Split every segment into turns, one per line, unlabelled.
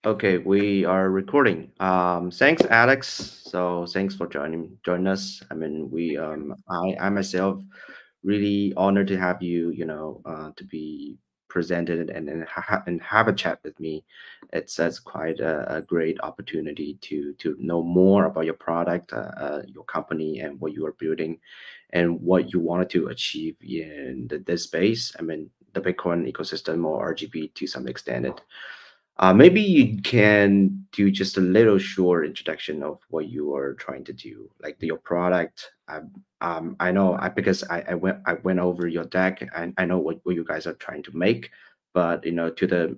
Okay, we are recording. Thanks, Alex. So thanks for joining us. I mean, I myself really honored to have you, to be presented and have a chat with me. It's quite a great opportunity to know more about your product, your company, and what you are building, and what you wanted to achieve in this space. I mean, the Bitcoin ecosystem or RGB to some extent. Maybe you can do just a little short introduction of what you are trying to do, like your product. I know because I went over your deck and I know what you guys are trying to make, but to the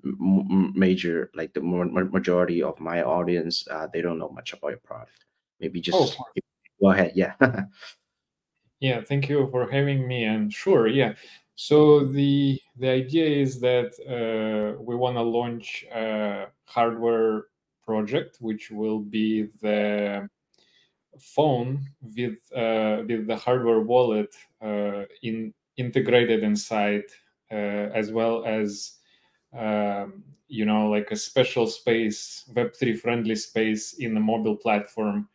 major like the majority of my audience, they don't know much about your product. Maybe just go ahead. Yeah.
Yeah, thank you for having me. And sure, yeah. So the idea is that we want to launch a hardware project, which will be the phone with the hardware wallet integrated inside, as well as like a special space, Web3 friendly space in the mobile platform.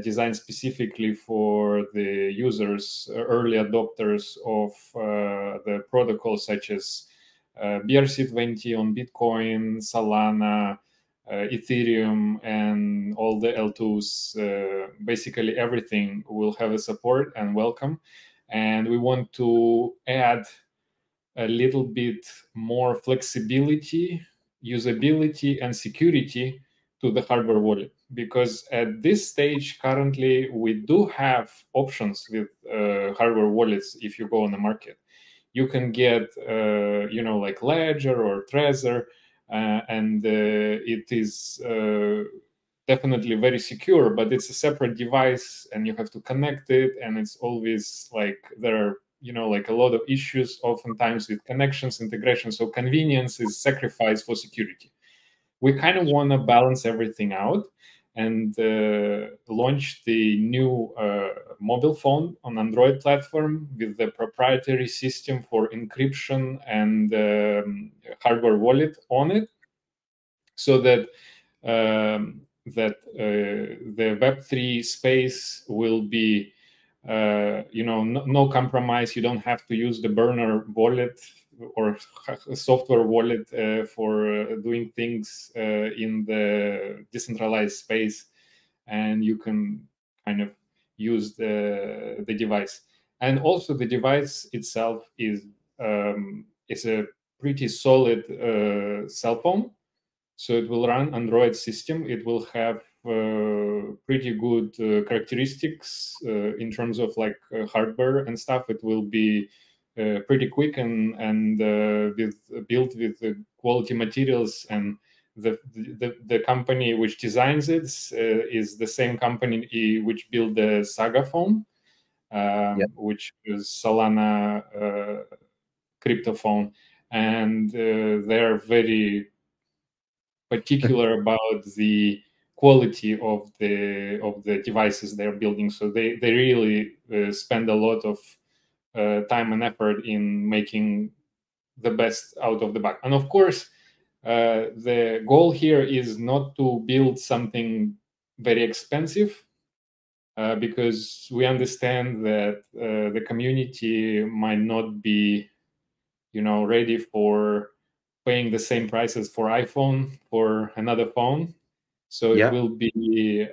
Designed specifically for the users, early adopters of the protocols such as BRC20 on Bitcoin, Solana, Ethereum, and all the L2s. Basically, everything will have a support and welcome. And we want to add a little bit more flexibility, usability, and security to the hardware wallet, because at this stage currently we do have options with hardware wallets. If you go on the market, you can get like Ledger or Trezor, and it is definitely very secure, but it's a separate device and you have to connect it, and it's always like there are like a lot of issues oftentimes with connections, integration. So convenience is sacrificed for security. We kind of want to balance everything out and launch the new mobile phone on Android platform with the proprietary system for encryption and hardware wallet on it, so that the Web3 space will be no compromise. You don't have to use the burner wallet or software wallet for doing things in the decentralized space, and you can kind of use the device. And also the device itself is a pretty solid cell phone, so it will run Android system. It will have pretty good characteristics in terms of like hardware and stuff. It will be pretty quick and built with quality materials. And the company which designs it is the same company which built the SAGA phone, which is Solana crypto phone, and they're very particular about the quality of the devices they're building. So they really spend a lot of time and effort in making the best out of the box. And of course, the goal here is not to build something very expensive, because we understand that the community might not be ready for paying the same prices for iPhone for another phone. So it will be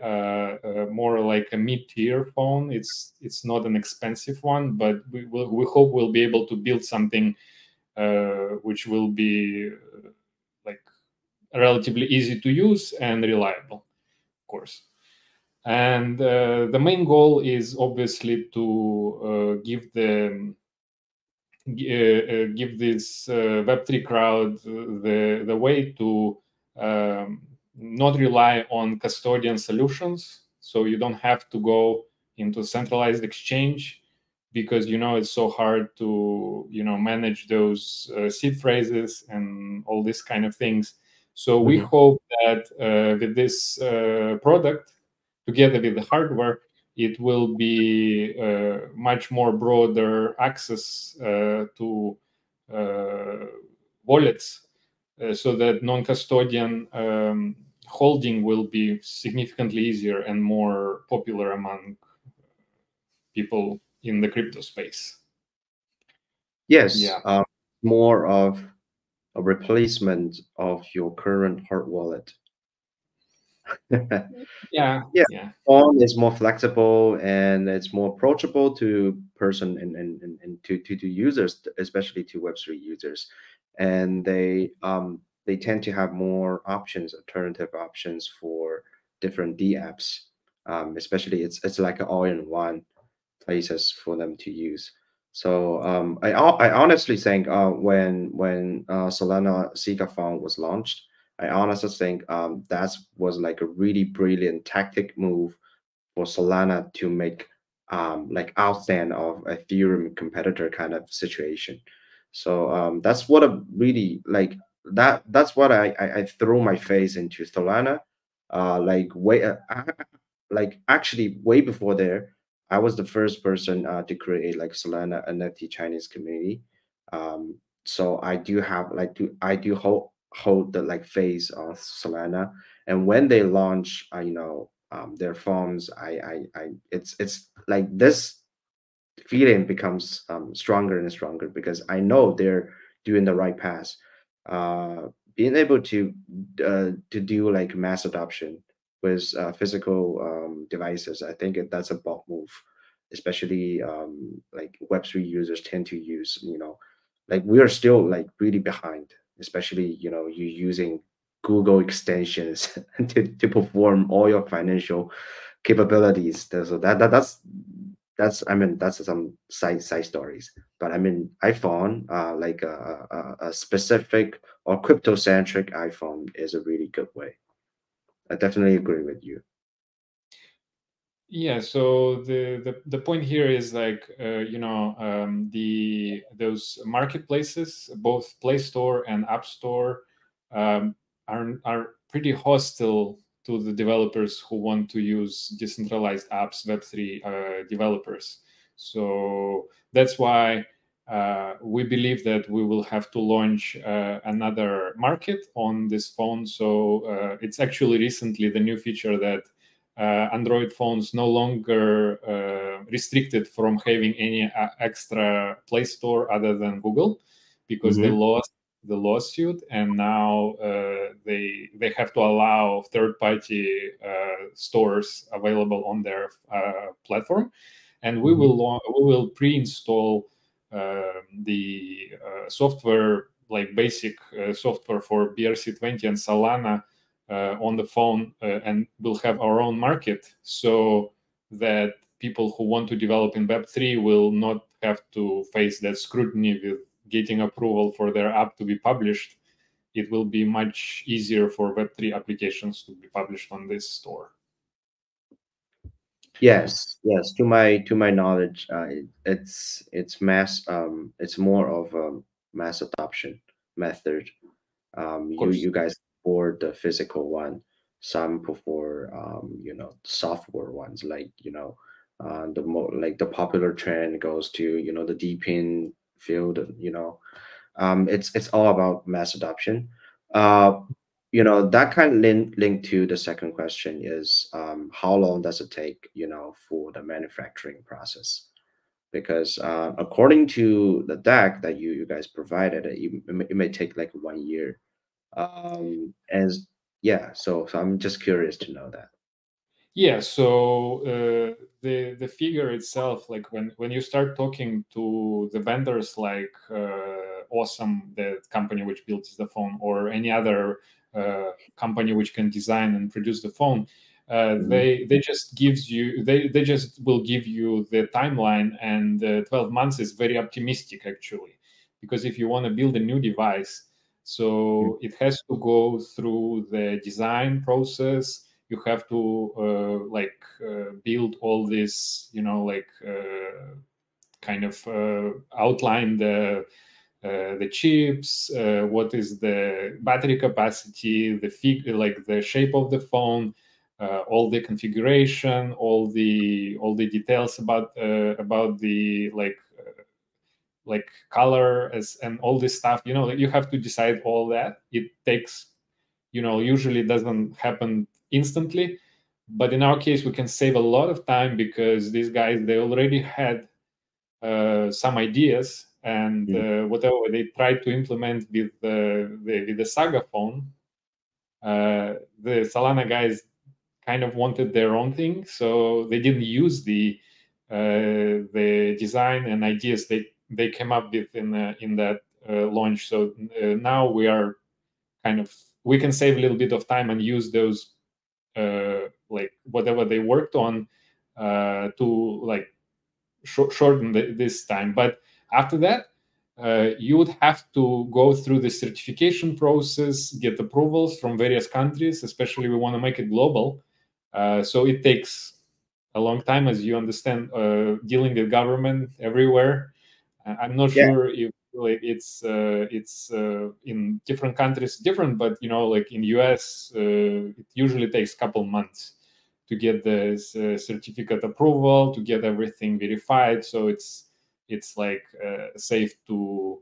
more like a mid-tier phone. It's not an expensive one, but we hope we'll be able to build something which will be like relatively easy to use and reliable, of course. And the main goal is obviously to give this Web3 crowd the way to not rely on custodian solutions. So you don't have to go into centralized exchange, because it's so hard to manage those seed phrases and all these kind of things. So we hope that with this product, together with the hardware, it will be much more broader access to wallets so that non-custodian holding will be significantly easier and more popular among people in the crypto space.
Yes,
yeah.
More of a replacement of your current hard wallet.
yeah.
Phone is more flexible and it's more approachable to person and to users, especially to Web3 users, and they tend to have more options, alternative options for different D apps. Especially it's like an all-in-one places for them to use. So I honestly think when Solana SAGA fund was launched, I honestly think that was like a really brilliant tactic move for Solana to make like outstand of Ethereum competitor kind of situation. So that's what a really like that's what I threw my face into Solana like like actually way before there. I was the first person to create like Solana NFT Chinese community. So I do have like I do hold the like face of Solana, and when they launch, their forms, it's like this feeling becomes stronger and stronger because I know they're doing the right path. Being able to do like mass adoption with physical devices, I think that's a bold move, especially like Web3 users tend to use, like we are still like really behind, especially, you using Google extensions to perform all your financial capabilities. So that's I mean that's some side stories, but I mean iPhone like a specific or crypto centric iPhone is a really good way. I definitely agree with you.
Yeah, so the point here is like those marketplaces, both Play Store and App Store, are pretty hostile to the developers who want to use decentralized apps, Web3 developers. So that's why we believe that we will have to launch another market on this phone. So it's actually recently the new feature that Android phones no longer restricted from having any extra Play Store other than Google, because they lost the lawsuit, and now they have to allow third-party stores available on their platform, and we will pre-install the software, like basic software for BRC20 and Solana on the phone, and we'll have our own market, so that people who want to develop in Web3 will not have to face that scrutiny with getting approval for their app to be published. It will be much easier for Web3 applications to be published on this store.
Yes. To my knowledge, it's more of a mass adoption method. You guys for the physical one, some for software ones, like the popular trend goes to the Depin field. It's all about mass adoption. That kind of link to the second question is how long does it take for the manufacturing process? Because according to the deck that you guys provided, it may take like 1 year. As yeah, so I'm just curious to know that.
Yeah, so the figure itself, like when you start talking to the vendors like Awesome, the company which builds the phone, or any other company which can design and produce the phone, they just they just will give you the timeline, and 12 months is very optimistic actually, because if you want to build a new device, so it has to go through the design process. You have to build all this, kind of outline the chips, what is the battery capacity, the shape of the phone, all the configuration, all the details about the like color and all this stuff. You have to decide all that. It takes, usually doesn't happen instantly, but in our case we can save a lot of time because these guys, they already had some ideas, and whatever they tried to implement with the SAGA phone, the Solana guys kind of wanted their own thing, so they didn't use the design and ideas they came up with in that launch. So now we are we can save a little bit of time and use those like whatever they worked on to like shorten this time. But after that, you would have to go through the certification process, get approvals from various countries, especially we want to make it global. So it takes a long time, as you understand, dealing with government everywhere. I'm not sure if like it's in different countries different, but like in US, it usually takes a couple months to get the certificate approval, to get everything verified. So it's like safe to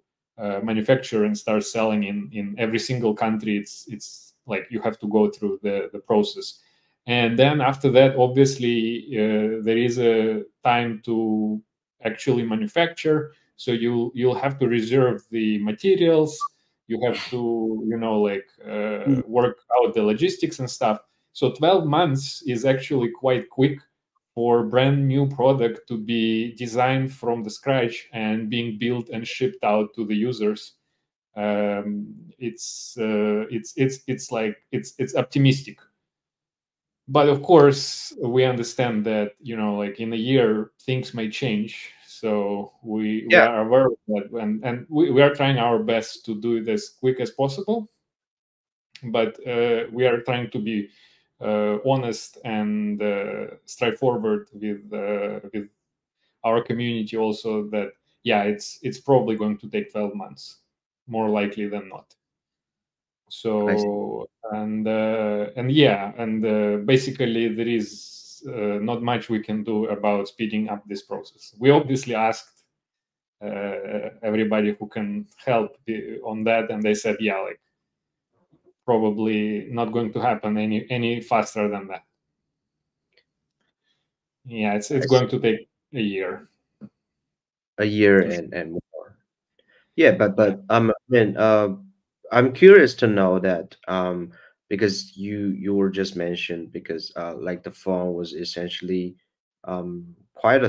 manufacture and start selling in every single country. It's like you have to go through the process. And then after that, obviously, there is a time to actually manufacture. So you'll have to reserve the materials. You have to, work out the logistics and stuff. So 12 months is actually quite quick for brand new product to be designed from the scratch and being built and shipped out to the users. It's optimistic. But of course, we understand that, like in a year, things may change. So we are aware of that. And we are trying our best to do it as quick as possible. But we are trying to be honest and straightforward with our community also that, it's probably going to take 12 months, more likely than not. So basically there is not much we can do about speeding up this process. We obviously asked everybody who can help on that, and they said probably not going to happen any faster than that. It's going to take a year
and more. But I'm curious to know that because you were just mentioned, because like the phone was essentially quite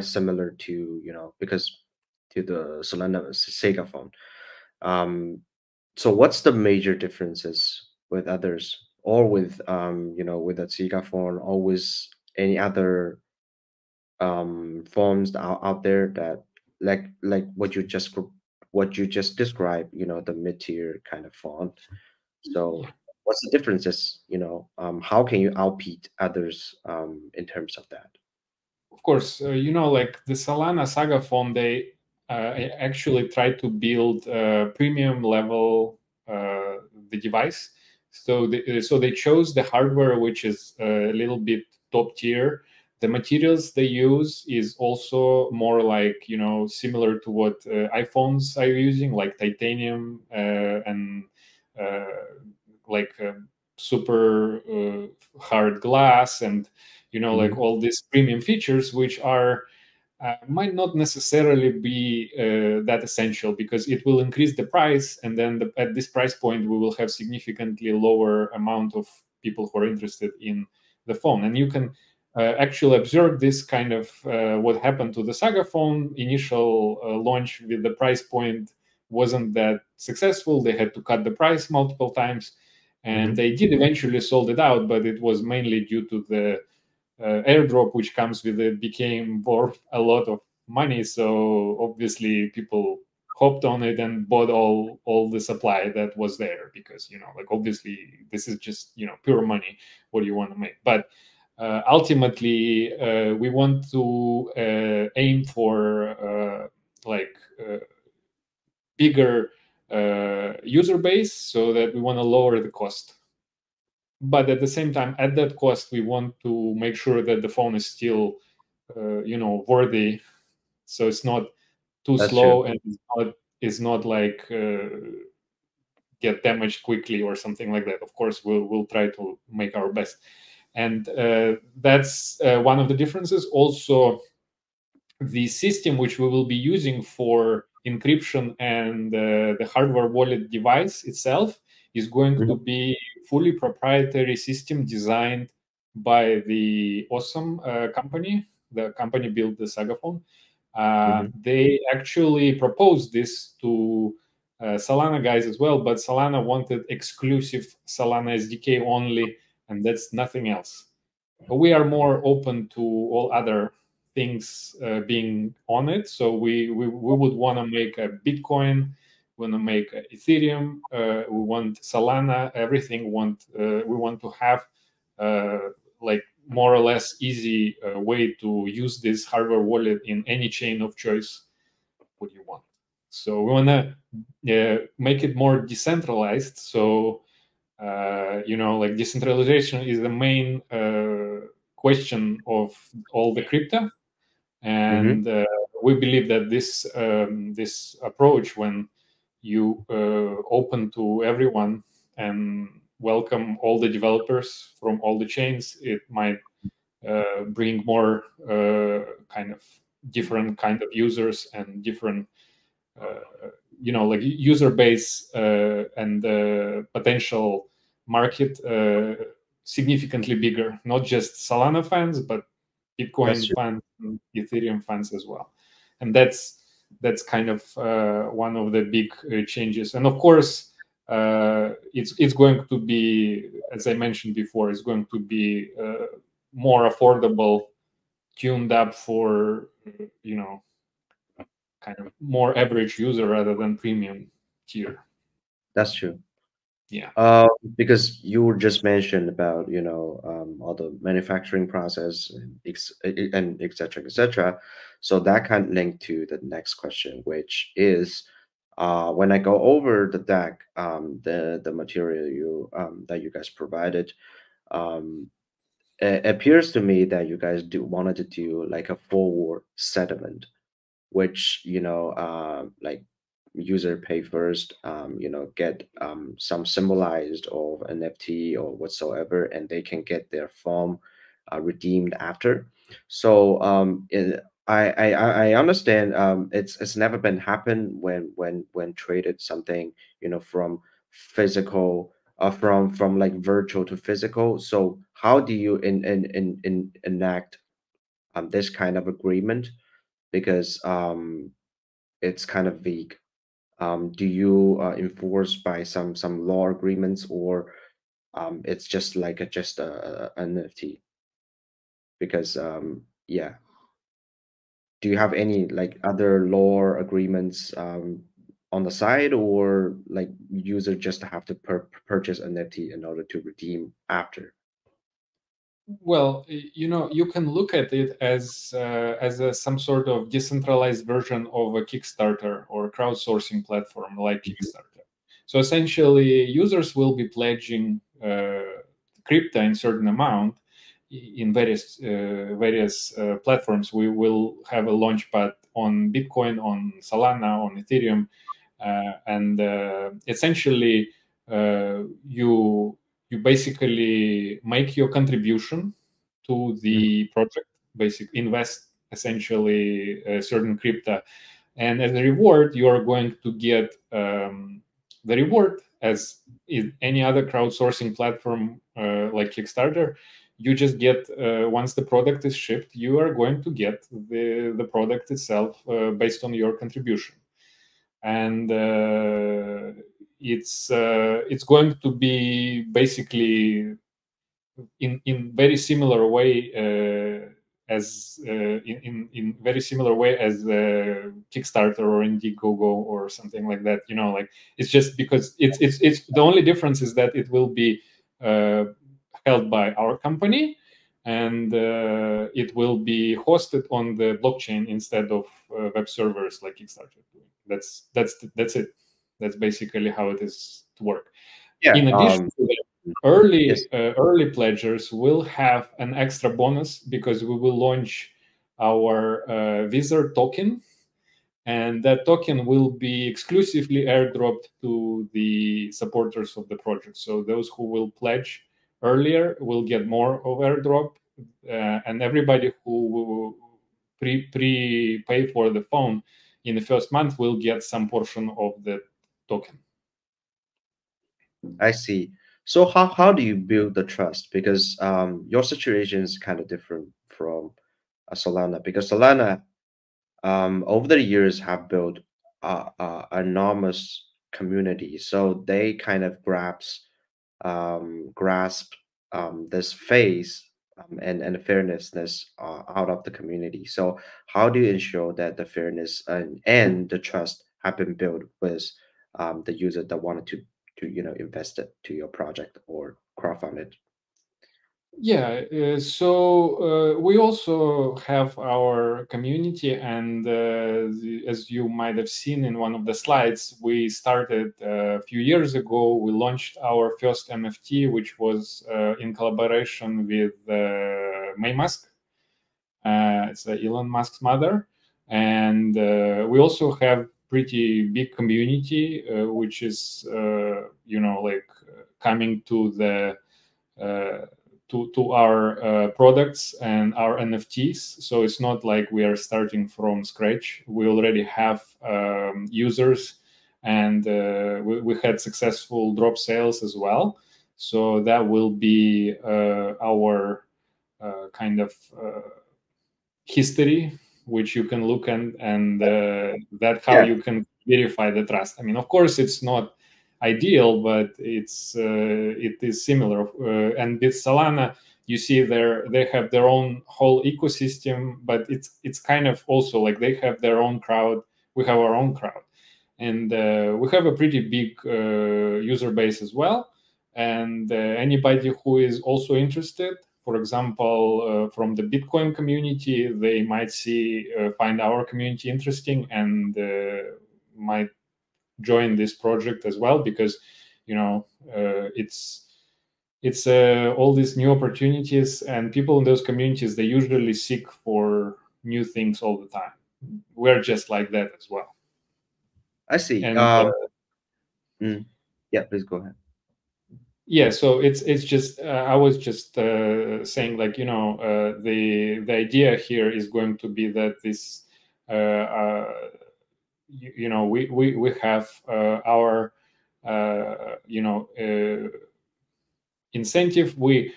similar to because to the Solana SAGA phone. So what's the major differences with others, or with with the SAGA phone, or with any other phones out there that like what you just described, the mid-tier kind of font? So what's the differences? How can you outbeat others in terms of that?
Of course, like the Solana SAGA phone, they actually tried to build premium level the device. So they chose the hardware which is a little bit top tier. The materials they use is also more like similar to what iPhones are using, like titanium and like super hard glass, and like all these premium features, which are might not necessarily be that essential, because it will increase the price, and then at this price point we will have significantly lower amount of people who are interested in the phone. And you can actually observe this kind of what happened to the SAGA phone. Initial launch with the price point wasn't that successful. They had to cut the price multiple times, and they did eventually sold it out, but it was mainly due to the airdrop which comes with it became worth a lot of money. So obviously people hopped on it and bought all the supply that was there, because like obviously this is just pure money. What do you want to make? But ultimately we want to aim for bigger user base, so that we want to lower the cost. But at the same time, at that cost, we want to make sure that the phone is still, worthy. So it's not too
That's
slow
true.
and is not like get damaged quickly or something like that. Of course, we'll try to make our best, and that's one of the differences. Also, the system which we will be using for encryption and the hardware wallet device itself is going to be fully proprietary system designed by the awesome company. The company built the SAGA phone. They actually proposed this to Solana guys as well, but Solana wanted exclusive Solana SDK only, and that's nothing else. We are more open to all other things being on it. So we would want to make a Bitcoin, we want to make a Ethereum, we want Solana, everything. We want to have like more or less easy way to use this hardware wallet in any chain of choice what you want. So we want to make it more decentralized. So like decentralization is the main question of all the crypto, and we believe that this this approach, when you open to everyone and welcome all the developers from all the chains, it might bring more kind of different kind of users and different like user base and potential market significantly bigger, not just Solana fans, but Bitcoin fans and Ethereum fans as well. And that's kind of one of the big changes. And of course, it's going to be, as I mentioned before, it's going to be more affordable, tuned up for kind of more average user rather than premium tier.
That's true.
Yeah.
Because you just mentioned about all the manufacturing process and et cetera, et cetera. So that kind of link to the next question, which is when I go over the deck, the material that you guys provided, it appears to me that you guys wanted to do like a forward settlement, which like user pay first, get some symbolized of NFT or whatsoever, and they can get their form redeemed after. So I understand it's never been happened when traded something from physical from like virtual to physical. So how do you enact this kind of agreement? Because it's kind of vague. Do you enforce by some law agreements, or it's just like just a NFT? Because yeah, do you have any like other law agreements on the side, or like user just have to purchase NFT in order to redeem after?
Well, you can look at it as some sort of decentralized version of a Kickstarter or crowdsourcing platform like Kickstarter. So essentially, users will be pledging crypto in certain amount in various platforms. We will have a launchpad on Bitcoin, on Solana, on Ethereum, and essentially you basically make your contribution to the project, invest essentially a certain crypto, and as a reward you are going to get the reward as in any other crowdsourcing platform like Kickstarter. You just get once the product is shipped, you are going to get the product itself based on your contribution. And it's going to be basically in very similar way as in very similar way as Kickstarter or Indiegogo or something like that. Like it's just because it's the only difference is that it will be held by our company, and it will be hosted on the blockchain instead of web servers like Kickstarter. That's it. That's basically how it is to work.
Yeah.
In addition to that, early pledgers will have an extra bonus because we will launch our Wizard token, and that token will be exclusively airdropped to the supporters of the project. So those who will pledge earlier will get more of airdrop, and everybody who pre-pay for the phone in the first month will get some portion of the token.
I see. So how do you build the trust? Because your situation is kind of different from Solana, because Solana over the years have built enormous community, so they kind of grasp this phase and the fairnessness out of the community. So how do you ensure that the fairness and the trust have been built with the user that wanted to invest it to your project or crowdfund it?
Yeah, so we also have our community, and as you might have seen in one of the slides, we started a few years ago. We launched our first NFT, which was in collaboration with Maye Musk. It's Elon Musk's mother, and we also have pretty big community, which is like coming to the to our products and our NFTs. So it's not like we are starting from scratch. We already have users, and we had successful drop sales as well. So that will be our kind of history, which you can look at, and that's how you can verify the trust. I mean, of course, it's not ideal, but it is similar. And with Solana, you see they have their own whole ecosystem, but it's kind of also like they have their own crowd. We have our own crowd, and we have a pretty big user base as well. And anybody who is also interested, for example, from the Bitcoin community, they might find our community interesting and might join this project as well, because it's all these new opportunities, and people in those communities, they usually seek for new things all the time. We're just like that as well.
I see.
And,
yeah, please go ahead.
Yeah, so it's just I was just saying, like, the idea here is going to be that this we have our incentive. We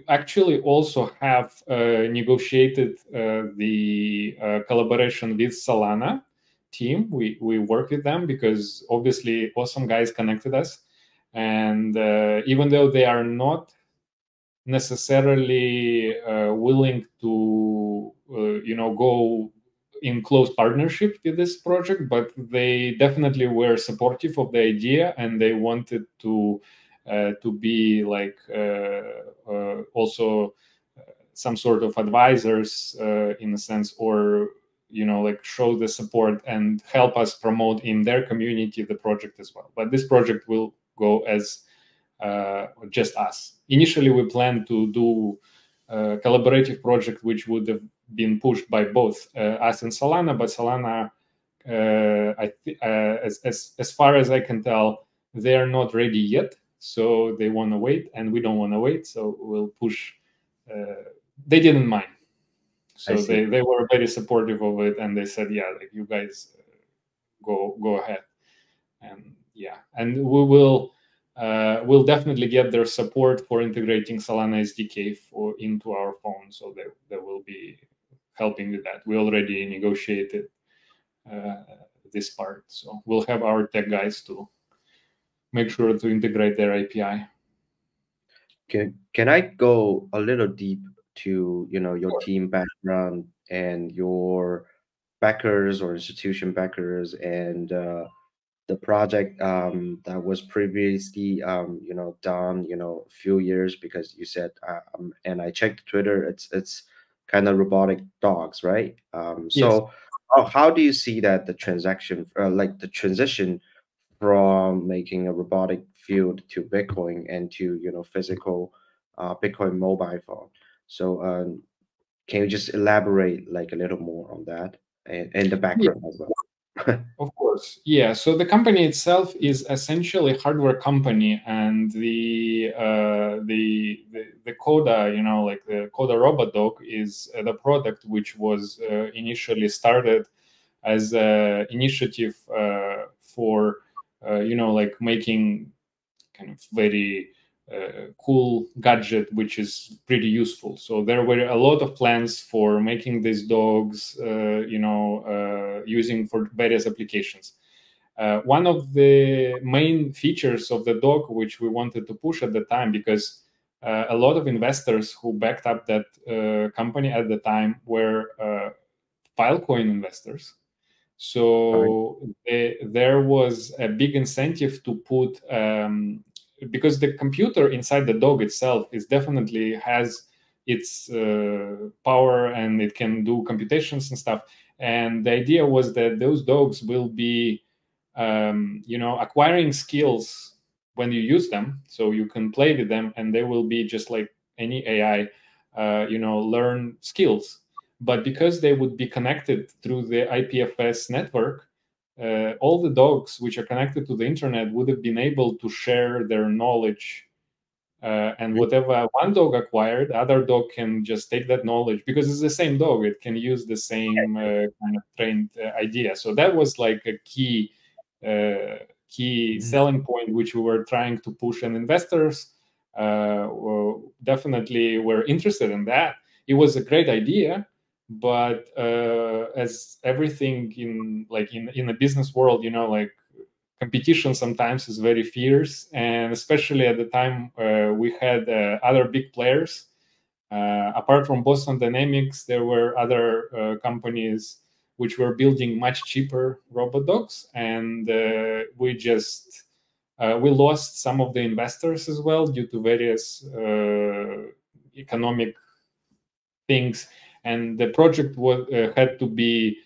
actually also have negotiated the collaboration with Solana team. We work with them because obviously awesome guys connected us, and even though they are not necessarily willing to go in close partnership with this project, but they definitely were supportive of the idea, and they wanted to be like also some sort of advisors in a sense, or like show the support and help us promote in their community the project as well. But this project will go as just us. Initially, we planned to do a collaborative project which would have been pushed by both us and Solana, but Solana, as far as I can tell, they are not ready yet. So they want to wait, and we don't want to wait. So we'll push. They didn't mind. So they were very supportive of it, and they said, yeah, like, you guys go ahead. And yeah, and we will we'll definitely get their support for integrating Solana SDK into our phone. So they will be helping with that. We already negotiated this part. So we'll have our tech guys to make sure to integrate their API.
Can I go a little deep to your team background and your backers or institution backers, and the project that was previously done a few years, because you said and I checked Twitter, it's kind of robotic dogs, right? So how do you see that the transaction like the transition from making a robotic field to Bitcoin and to physical Bitcoin mobile phone? So can you just elaborate like a little more on that and the background as well?
Of course, yeah. So the company itself is essentially a hardware company, and the Coda, like the KodaRobotDog, is the product which was initially started as an initiative for like making kind of very cool gadget which is pretty useful. So there were a lot of plans for making these dogs using for various applications. One of the main features of the dog which we wanted to push at the time, because a lot of investors who backed up that company at the time were Filecoin investors. So there was a big incentive to put, because the computer inside the dog itself is definitely has its power, and it can do computations and stuff. And the idea was that those dogs will be, acquiring skills when you use them. So you can play with them, and they will be just like any AI, learn skills. But because they would be connected through the IPFS network, all the dogs which are connected to the internet would have been able to share their knowledge. And whatever one dog acquired, other dog can just take that knowledge, because it's the same dog. It can use the same kind of trained idea. So that was like a key selling point which we were trying to push, and investors definitely were interested in that. It was a great idea. But as everything in the business world, like competition sometimes is very fierce, and especially at the time we had other big players. Apart from Boston Dynamics, there were other companies which were building much cheaper robot dogs, and we lost some of the investors as well due to various economic things. And the project had to be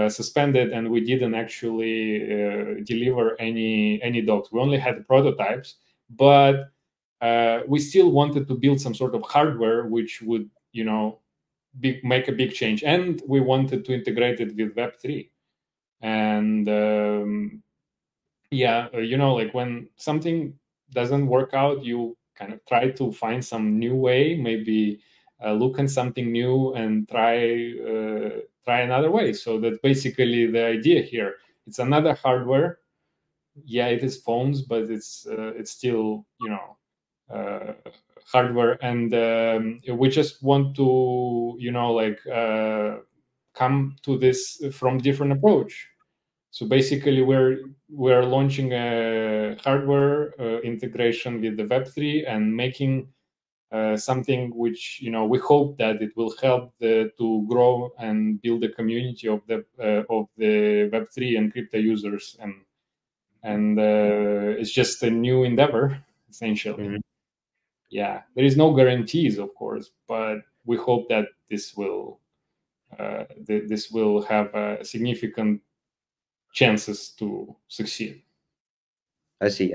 suspended, and we didn't actually deliver any dogs. We only had prototypes, but we still wanted to build some sort of hardware which would, make a big change. And we wanted to integrate it with Web3. And like when something doesn't work out, you kind of try to find some new way, maybe look at something new and try another way. So that's basically the idea here. It's another hardware. Yeah, it is phones, but it's still hardware, and we just want to come to this from different approach. So basically, we're launching a hardware integration with the Web3 and making something which we hope that it will help to grow and build a community of the Web3 and crypto users, and it's just a new endeavor essentially. Mm-hmm. Yeah, there is no guarantees, of course, but we hope that this will have significant chances to succeed.
I see.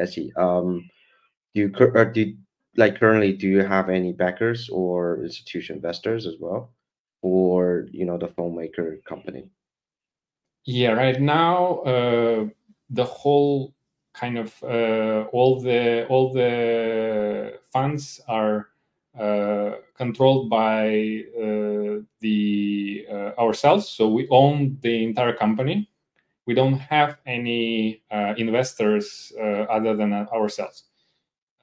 Currently, do you have any backers or institutional investors as well for the phone maker company?
Yeah, right now the whole kind of all the funds are controlled by ourselves. So we own the entire company. We don't have any investors other than ourselves.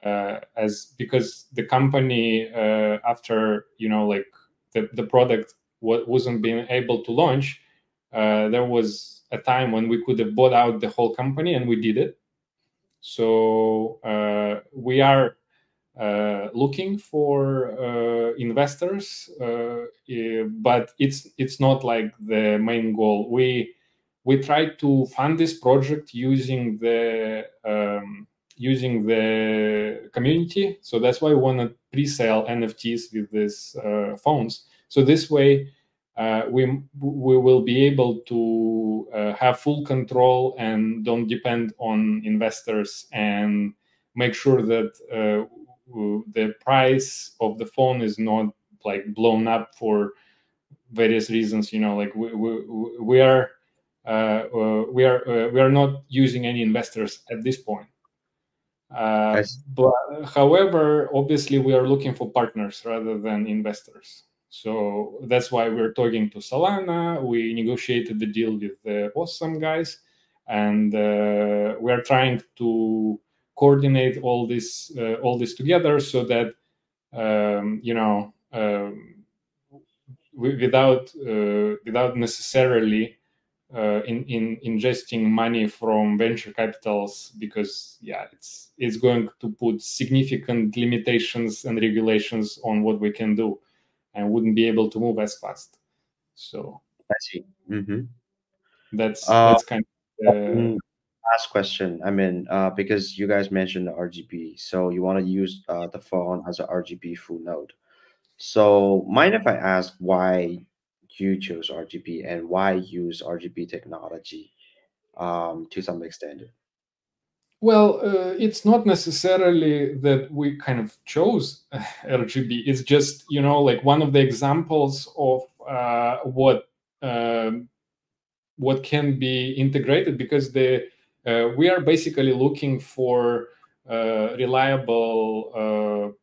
Because the company after the product wasn't being able to launch, there was a time when we could have bought out the whole company, and we did it. So we are looking for investors, but it's not like the main goal. We try to fund this project using the community. So that's why we want to pre-sell NFTs with these phones. So this way we will be able to have full control and don't depend on investors, and make sure that the price of the phone is not like blown up for various reasons. We are we are not using any investors at this point. But however, obviously, we are looking for partners rather than investors. So that's why we're talking to Solana. We negotiated the deal with the awesome guys, and we are trying to coordinate all this together so that without necessarily in ingesting money from venture capitals, because it's going to put significant limitations and regulations on what we can do, and wouldn't be able to move as fast. So
I see.
That's kind of
last question. I mean, because you guys mentioned the RGB, so you want to use the phone as an RGB full node. So mind if I ask why you chose RGB and why use RGB technology to some extent?
Well, it's not necessarily that we kind of chose RGB. It's just, like one of the examples of what can be integrated, because we are basically looking for reliable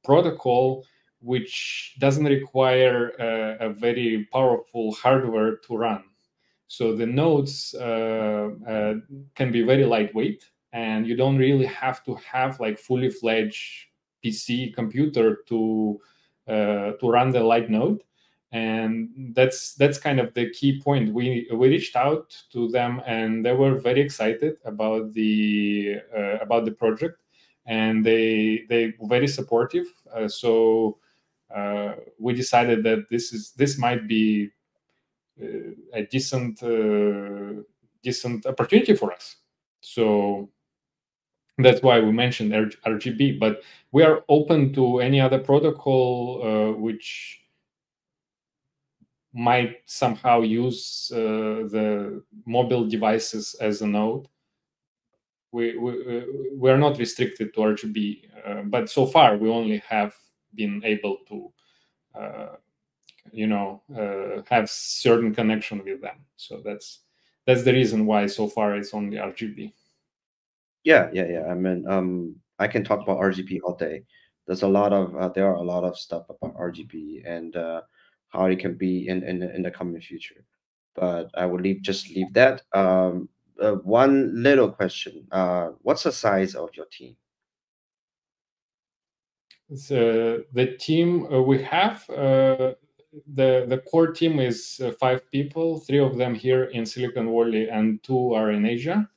protocol which doesn't require a very powerful hardware to run. So the nodes can be very lightweight, and you don't really have to have like fully fledged PC computer to run the light node. And that's kind of the key point. We reached out to them, and they were very excited about the project, and they were very supportive. So we decided that this might be a decent opportunity for us. So that's why we mentioned RGB, but we are open to any other protocol which might somehow use the mobile devices as a node. We are not restricted to RGB, but so far we only have been able to have certain connection with them. So that's the reason why so far it's only RGB.
Yeah. I mean, I can talk about RGB all day. There are a lot of stuff about RGB and how it can be in the coming future. But I will just leave that. One little question: what's the size of your team?
So the team we have, the core team is 5 people. 3 of them here in Silicon Valley, and 2 are in Asia.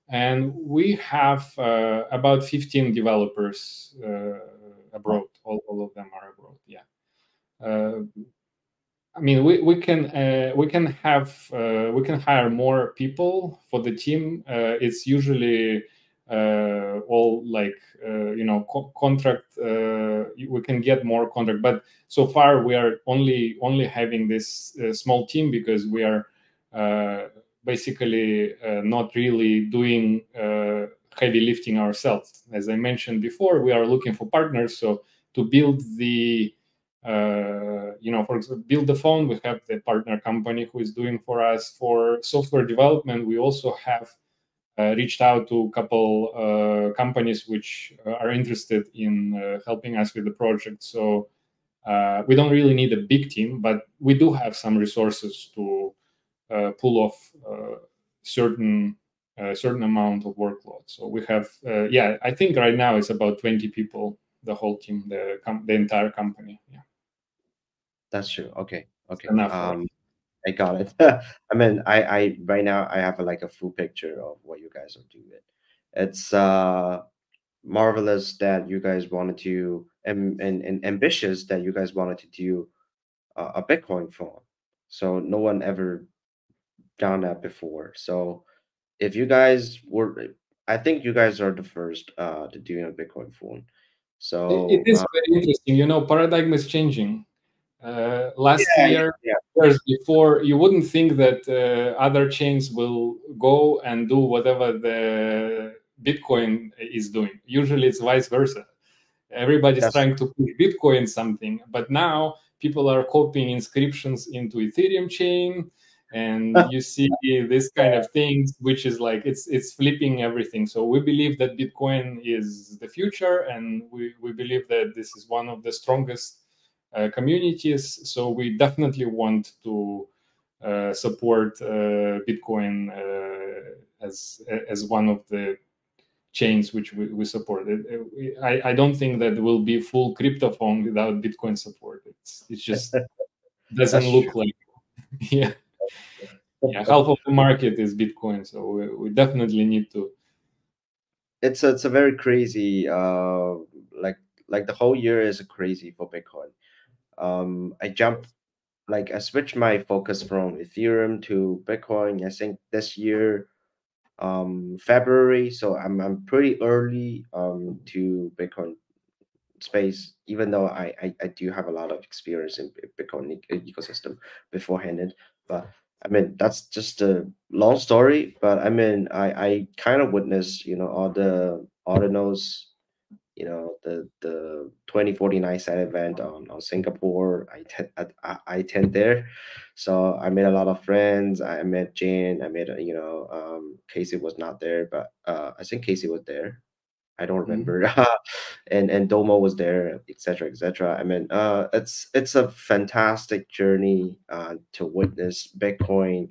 And we have about 15 developers abroad. All of them are abroad. Yeah. I mean, we can hire more people for the team. It's usually all like contract. We can get more contract, but so far we are only having this small team because we are basically not really doing heavy lifting ourselves. As I mentioned before, we are looking for partners. So to build the for example, build the phone, we have the partner company who is doing for us. For software development, we also have reached out to a couple companies which are interested in helping us with the project. So we don't really need a big team, but we do have some resources to pull off certain amount of workload. So we have, I think right now it's about 20 people, the whole team, the entire company. Yeah.
That's true. Okay.
Enough,
I got it. I mean, I right now I have like a full picture of what you guys are doing. It's marvelous that you guys wanted to, and ambitious that you guys wanted to do a Bitcoin phone. So no one ever done that before. So if you guys were, I think you guys are the first to do a Bitcoin phone. So
it is very interesting. Paradigm is changing. Last years before, you wouldn't think that other chains will go and do whatever the Bitcoin is doing. Usually it's vice versa. Everybody's trying to push Bitcoin something, but now people are copying inscriptions into Ethereum chain. and you see this kind of things, which is like it's flipping everything. So we believe that Bitcoin is the future, and we believe that this is one of the strongest communities. So we definitely want to support Bitcoin as one of the chains which we support. I don't think that will be full crypto phone without Bitcoin support. It just doesn't look like yeah. Half of the market is Bitcoin, so we definitely need to.
It's a very crazy like the whole year is crazy for Bitcoin. I switched my focus from Ethereum to Bitcoin. I think this year February, so I'm pretty early to Bitcoin space, even though I do have a lot of experience in Bitcoin ecosystem beforehand. But I mean, that's just a long story. But I mean, I kind of witnessed, all the nodes, the 2049 side event on Singapore. I attend there, so I made a lot of friends. I met Jane. I met Casey was not there, but I think Casey was there. I don't remember. And Domo was there, etc., etc. I mean, it's a fantastic journey to witness Bitcoin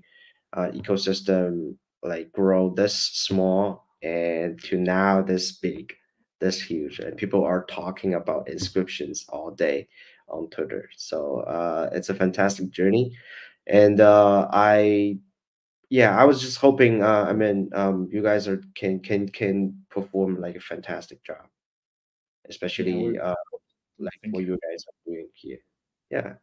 ecosystem like grow this small and to now this big, this huge, and people are talking about inscriptions all day on Twitter. So it's a fantastic journey, and I was just hoping. I mean, you guys can perform like a fantastic job, especially like what you guys are doing here. Yeah.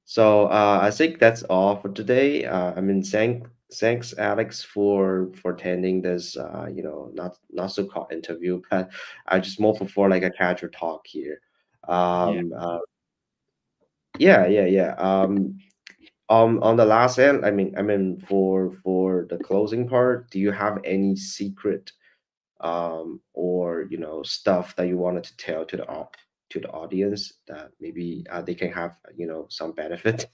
So I think that's all for today. I mean, thanks Alex for attending this. Not so called interview, but I just more for like a casual talk here. Yeah. On the last end, I mean, for the closing part, do you have any secret, or stuff that you wanted to tell to the audience that maybe they can have some benefit?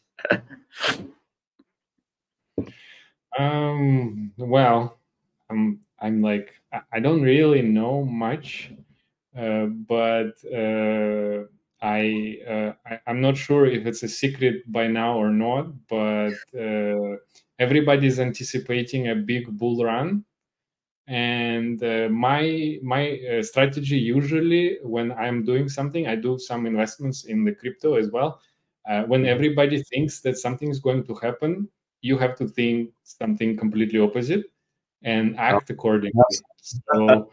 Well, I'm like I don't really know much, but I'm not sure if it's a secret by now or not. But everybody's anticipating a big bull run, and my strategy usually when I'm doing something, I do some investments in the crypto as well. When everybody thinks that something is going to happen, you have to think something completely opposite and act accordingly. So,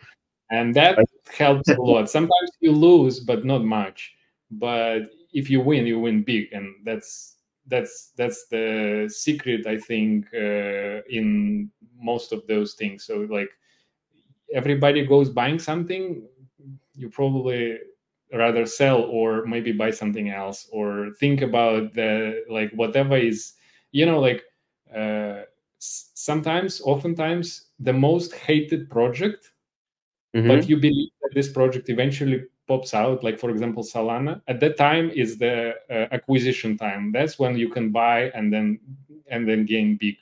and that helps a lot. Sometimes you lose, but not much. But if you win big, and that's the secret, I think, in most of those things. So, like, everybody goes buying something, you probably rather sell or maybe buy something else, or think about the like whatever is oftentimes the most hated project, but you believe that this project eventually pops out. Like, for example, Solana, at that time is the acquisition time. That's when you can buy and then gain big.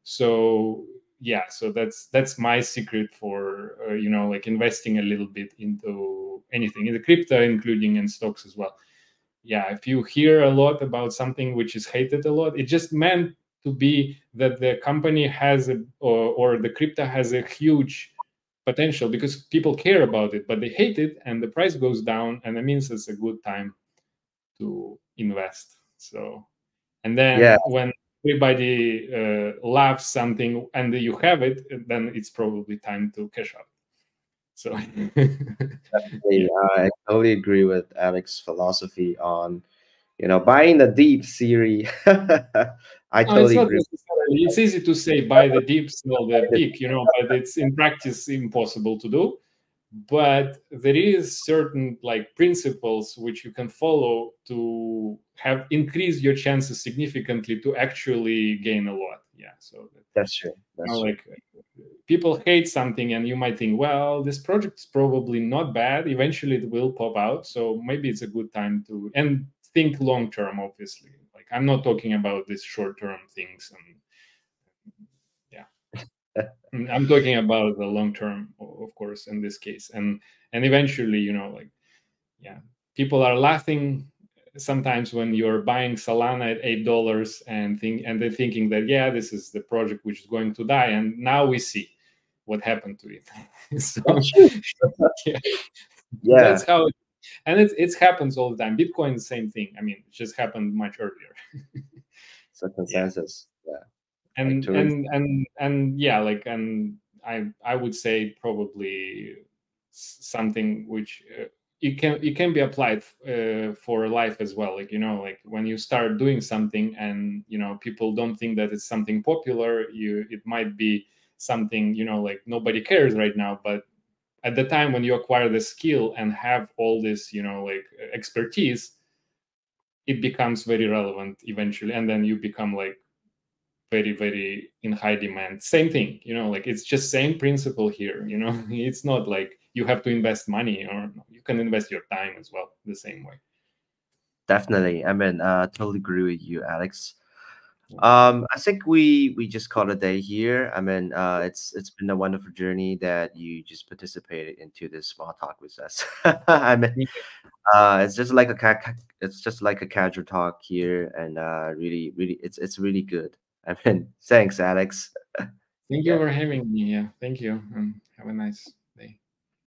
So yeah, so that's my secret for like investing a little bit into anything in the crypto, including in stocks as well. Yeah, if you hear a lot about something which is hated a lot, it just meant to be that the company has or the crypto has a huge potential because people care about it, but they hate it, and the price goes down, and that means it's a good time to invest. So, and then when everybody loves something and you have it, then it's probably time to cash out. So
I totally agree with Alex's philosophy on buying the deep theory. I totally agree.
It's easy to say buy the deep, sell the peak, but it's in practice impossible to do. But there is certain like principles which you can follow to have increase your chances significantly to actually gain a lot. Yeah, so
that's true.
Like people hate something, and you might think, well, this project is probably not bad. Eventually, it will pop out, so maybe it's a good time to think long term. Obviously, like I'm not talking about these short term things and I'm talking about the long term, of course, in this case, and eventually, you know, like, yeah, people are laughing sometimes when you're buying Solana at $8 and they're thinking that, yeah, this is the project which is going to die, and now we see what happened to it. So, yeah,
Yeah.
that's how and it happens all the time. Bitcoin, the same thing. I mean, it just happened much earlier.
It's a consensus. Yeah.
And yeah, like, and I would say probably something which it can be applied for life as well. Like, you know, like when you start doing something and, you know, people don't think that it's something popular, it might be something, you know, like nobody cares right now, but at the time when you acquire the skill and have all this, you know, like expertise, it becomes very relevant eventually, and then you become like very, very in high demand. Same thing, you know, like it's just same principle here, you know. It's not like you have to invest money, or you can invest your time as well the same way.
Definitely. I mean, totally agree with you, Alex. I think we just call it a day here. I mean, it's been a wonderful journey that you just participated into this small talk with us. I mean, it's just like a casual talk here, and really, really, it's really good. I mean, thanks, Alex.
Thank you for having me. Yeah, thank you, and have a nice